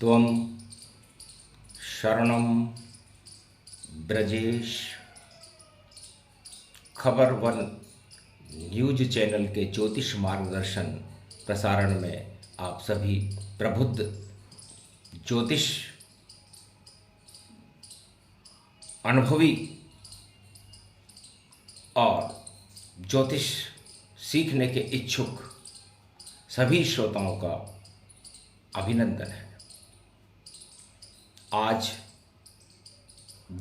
त्वं शरणं ब्रजेश। खबर वन न्यूज चैनल के ज्योतिष मार्गदर्शन प्रसारण में आप सभी प्रबुद्ध ज्योतिष अनुभवी और ज्योतिष सीखने के इच्छुक सभी श्रोताओं का अभिनंदन है। आज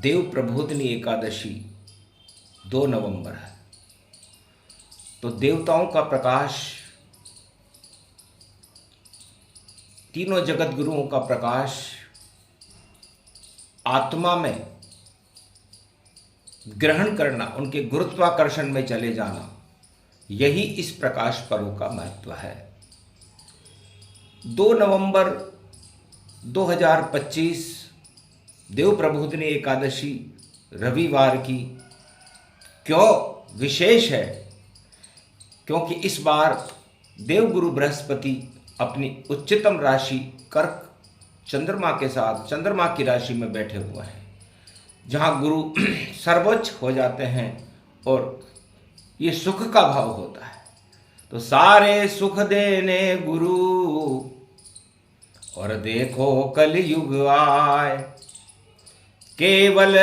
देव प्रबोधिनी एकादशी 2 नवंबर है, तो देवताओं का प्रकाश, तीनों जगत गुरुओं का प्रकाश आत्मा में ग्रहण करना, उनके गुरुत्वाकर्षण में चले जाना, यही इस प्रकाश पर्व का महत्व है। 2 नवंबर 2025 देव प्रबोधिनी एकादशी रविवार की क्यों विशेष है? क्योंकि इस बार देवगुरु बृहस्पति अपनी उच्चतम राशि कर्क चंद्रमा के साथ चंद्रमा की राशि में बैठे हुए हैं, जहां गुरु सर्वोच्च हो जाते हैं और ये सुख का भाव होता है। तो सारे सुख देने गुरु और देखो कलयुग आए, केवल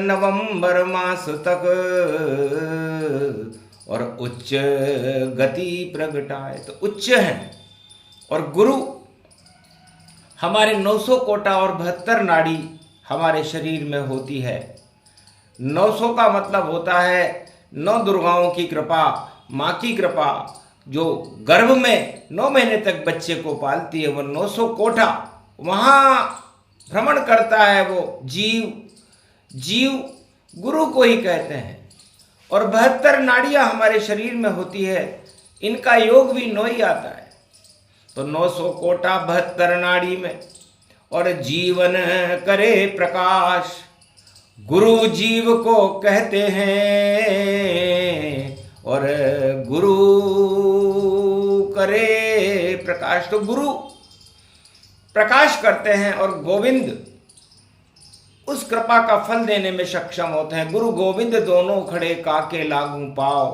नवंबर मास तक और उच्च गति प्रगटाए। तो उच्च हैं और गुरु हमारे 900 कोटा और 72 नाड़ी हमारे शरीर में होती है। 900 का मतलब होता है 9 दुर्गाओं की कृपा, माँ की कृपा, जो गर्भ में 9 महीने तक बच्चे को पालती है। वो 900 कोटा वहाँ भ्रमण करता है। वो जीव गुरु को ही कहते हैं। और 72 नाड़ियाँ हमारे शरीर में होती है, इनका योग भी 9 ही आता है। तो 900 कोटा 72 नाड़ी में और जीवन करे प्रकाश, गुरु जीव को कहते हैं और गुरु करे प्रकाश। तो गुरु प्रकाश करते हैं और गोविंद उस कृपा का फल देने में सक्षम होते हैं। गुरु गोविंद दोनों खड़े काके लागू पाओ,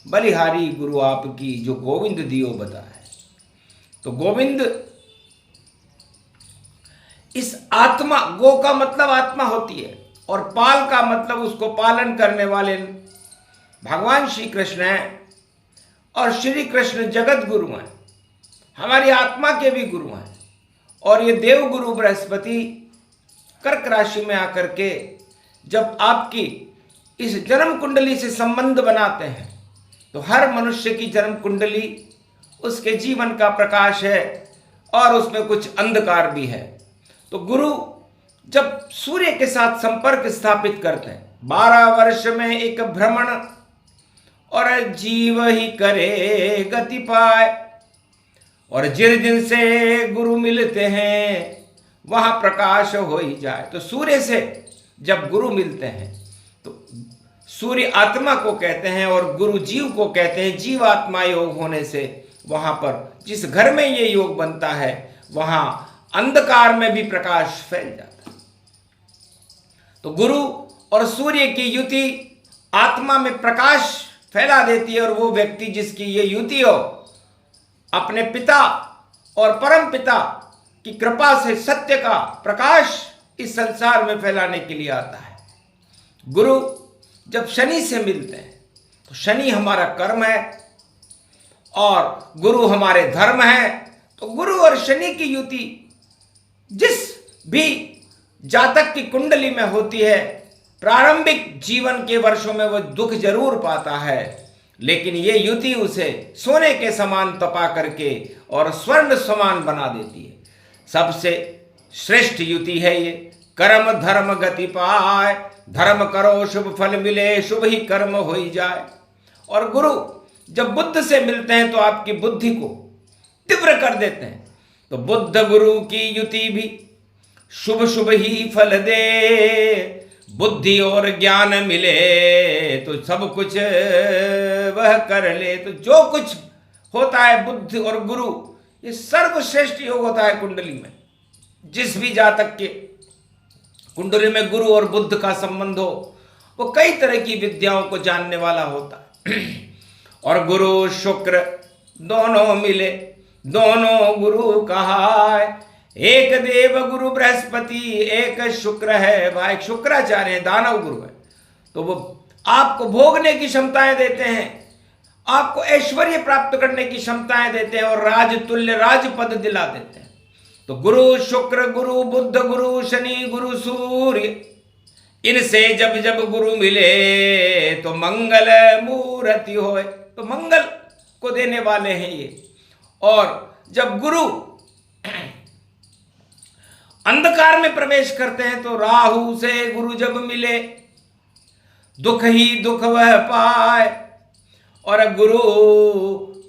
बलिहारी गुरु आपकी जो गोविंद दियो बताए। तो गोविंद इस आत्मा, गो का मतलब आत्मा होती है और पाल का मतलब उसको पालन करने वाले भगवान श्री कृष्ण हैं। और श्री कृष्ण जगत गुरु हैं, हमारी आत्मा के भी गुरु हैं। और ये देव गुरु बृहस्पति कर्क राशि में आकर के जब आपकी इस जन्म कुंडली से संबंध बनाते हैं, तो हर मनुष्य की जन्म कुंडली उसके जीवन का प्रकाश है और उसमें कुछ अंधकार भी है। तो गुरु जब सूर्य के साथ संपर्क स्थापित करते हैं, 12 वर्ष में एक भ्रमण और जीव ही करे गति पाए। और जिस दिन से गुरु मिलते हैं वहां प्रकाश हो ही जाए। तो सूर्य से जब गुरु मिलते हैं तो सूर्य आत्मा को कहते हैं और गुरु जीव को कहते हैं। जीव आत्मा योग होने से वहां पर जिस घर में ये योग बनता है वहां अंधकार में भी प्रकाश फैल जाता है। तो गुरु और सूर्य की युति आत्मा में प्रकाश फैला देती है। और वो व्यक्ति जिसकी ये युति हो, अपने पिता और परम पिता की कृपा से सत्य का प्रकाश इस संसार में फैलाने के लिए आता है। गुरु जब शनि से मिलते हैं तो शनि हमारा कर्म है और गुरु हमारे धर्म है। तो गुरु और शनि की युति जिस भी जातक की कुंडली में होती है, प्रारंभिक जीवन के वर्षों में वो दुख जरूर पाता है, लेकिन ये युति उसे सोने के समान तपा करके और स्वर्ण समान बना देती है। सबसे श्रेष्ठ युति है ये। कर्म धर्म गति पाए, धर्म करो शुभ फल मिले, शुभ ही कर्म हो ही जाए। और गुरु जब बुद्ध से मिलते हैं तो आपकी बुद्धि को तीव्र कर देते हैं। तो बुद्ध गुरु की युति भी शुभ शुभ ही फल दे, बुद्धि और ज्ञान मिले तो सब कुछ वह कर ले। तो जो कुछ होता है बुद्ध और गुरु, ये सर्वश्रेष्ठ योग होता है कुंडली में। जिस भी जातक के कुंडली में गुरु और बुध का संबंध हो वो कई तरह की विद्याओं को जानने वाला होता है। और गुरु शुक्र दोनों मिले, दोनों गुरु कहाय, एक देव गुरु बृहस्पति एक शुक्र है। भाई शुक्राचार्य है, दानव गुरु है, तो वो आपको भोगने की क्षमताएं देते हैं, आपको ऐश्वर्य प्राप्त करने की क्षमताएं देते हैं और राजतुल्य राजपद दिला देते हैं। तो गुरु शुक्र, गुरु बुध, गुरु शनि, गुरु सूर्य, इनसे जब जब गुरु मिले तो मंगल मूर्ति होए। तो मंगल को देने वाले हैं ये। और जब गुरु अंधकार में प्रवेश करते हैं तो राहु से गुरु जब मिले दुख ही दुख वह पाए। और गुरु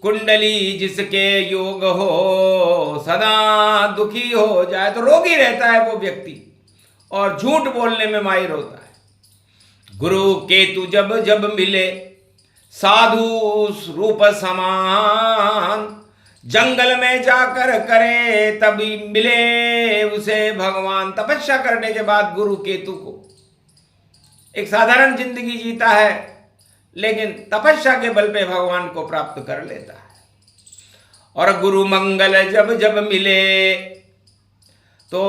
कुंडली जिसके योग हो सदा दुखी हो जाए, तो रोगी रहता है वो व्यक्ति और झूठ बोलने में माहिर होता है। गुरु केतु जब जब मिले साधु रूप समान, जंगल में जाकर करे तभी मिले उसे भगवान। तपस्या करने के बाद गुरु केतु को एक साधारण जिंदगी जीता है, लेकिन तपस्या के बल पे भगवान को प्राप्त कर लेता है। और गुरु मंगल जब जब मिले तो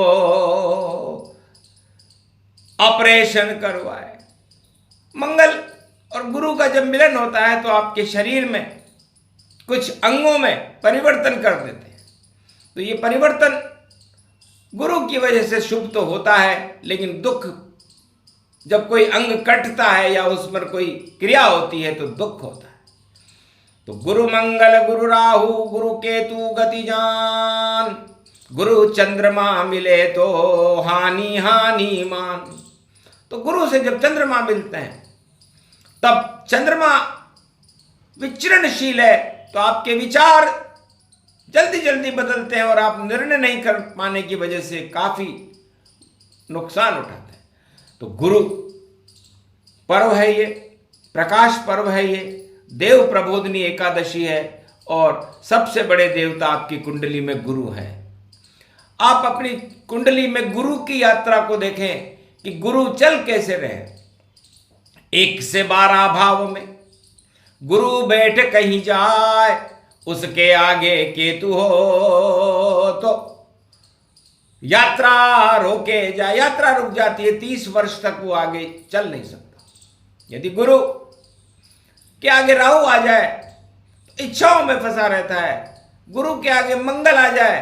ऑपरेशन करवाए। मंगल और गुरु का जब मिलन होता है तो आपके शरीर में कुछ अंगों में परिवर्तन कर देते हैं। तो ये परिवर्तन गुरु की वजह से शुभ तो होता है, लेकिन दुख जब कोई अंग कटता है या उस पर कोई क्रिया होती है तो दुख होता है। तो गुरु मंगल, गुरु राहु, गुरु केतु गति जान, गुरु चंद्रमा मिले तो हानि हानि मान। तो गुरु से जब चंद्रमा मिलते हैं तब चंद्रमा विचरणशील है, तो आपके विचार जल्दी जल्दी बदलते हैं और आप निर्णय नहीं कर पाने की वजह से काफी नुकसान उठाते हैं। तो गुरु पर्व है ये, प्रकाश पर्व है ये, देव प्रबोधनी एकादशी है और सबसे बड़े देवता आपकी कुंडली में गुरु है। आप अपनी कुंडली में गुरु की यात्रा को देखें कि गुरु चल कैसे रहे। 1 से 12 भाव में गुरु बैठ कहीं जाए, उसके आगे केतु हो तो यात्रा रोके जाए, यात्रा रुक जाती है, 30 वर्ष तक वो आगे चल नहीं सकता। यदि गुरु के आगे राहु आ जाए तो इच्छाओं में फंसा रहता है, गुरु के आगे मंगल आ जाए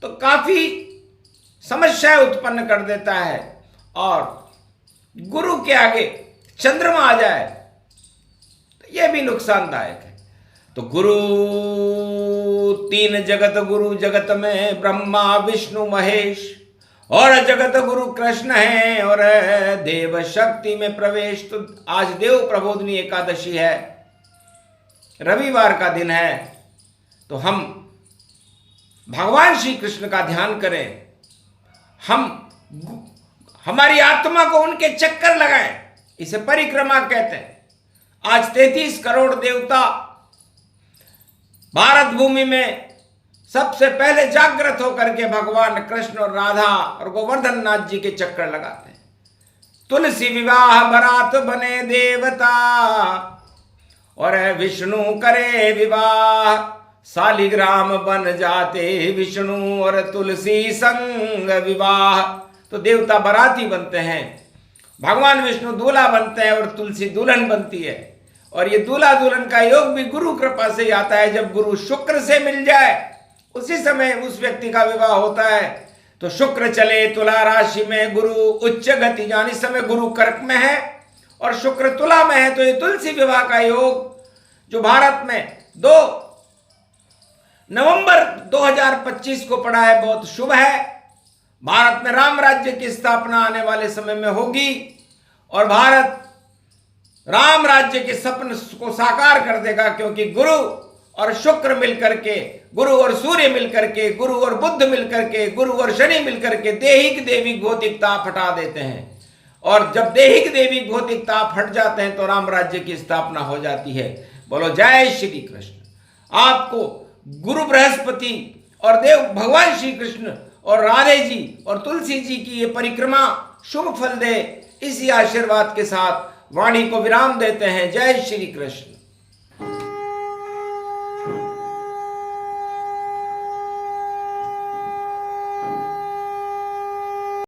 तो काफी समस्याएं उत्पन्न कर देता है, और गुरु के आगे चंद्रमा आ जाए तो यह भी नुकसानदायक है। तो गुरु 3 जगत गुरु, जगत में ब्रह्मा विष्णु महेश, और जगत गुरु कृष्ण है, और देव शक्ति में प्रवेश। तो आज देव प्रबोधनी एकादशी है, रविवार का दिन है, तो हम भगवान श्री कृष्ण का ध्यान करें, हमारी आत्मा को उनके चक्कर लगाएं, इसे परिक्रमा कहते हैं। आज 33 करोड़ देवता भारत भूमि में सबसे पहले जागृत होकर के भगवान कृष्ण और राधा और गोवर्धन नाथ जी के चक्कर लगाते हैं। तुलसी विवाह बरात बने देवता, और विष्णु करे विवाह, शालिग्राम बन जाते विष्णु और तुलसी संग विवाह। तो देवता बराती बनते हैं, भगवान विष्णु दूल्हा बनते हैं और तुलसी दुल्हन बनती है। और ये दूल्हा दुल्हन का योग भी गुरु कृपा से आता है। जब गुरु शुक्र से मिल जाए उसी समय उस व्यक्ति का विवाह होता है। तो शुक्र चले तुला राशि में, गुरु उच्च गति जान, इस समय गुरु कर्क में है और शुक्र तुला में है। तो ये तुलसी विवाह का योग जो भारत में 2 नवंबर 2025 को पड़ा है, बहुत शुभ है। भारत में राम राज्य की स्थापना आने वाले समय में होगी और भारत राम राज्य के सपने को साकार कर देगा, क्योंकि गुरु और शुक्र मिलकर के, गुरु और सूर्य मिलकर के, गुरु और बुध मिलकर के, गुरु और शनि मिलकर के दैहिक देवी भौतिकता हटा देते हैं। और जब दैहिक देवी भौतिकता हट जाते हैं तो राम राज्य की स्थापना हो जाती है। बोलो जय श्री कृष्ण। आपको गुरु बृहस्पति और देव भगवान श्री कृष्ण और राधे जी और तुलसी जी की ये परिक्रमा शुभ फल दे, इसी आशीर्वाद के साथ वाणी को विराम देते हैं। जय श्री कृष्ण।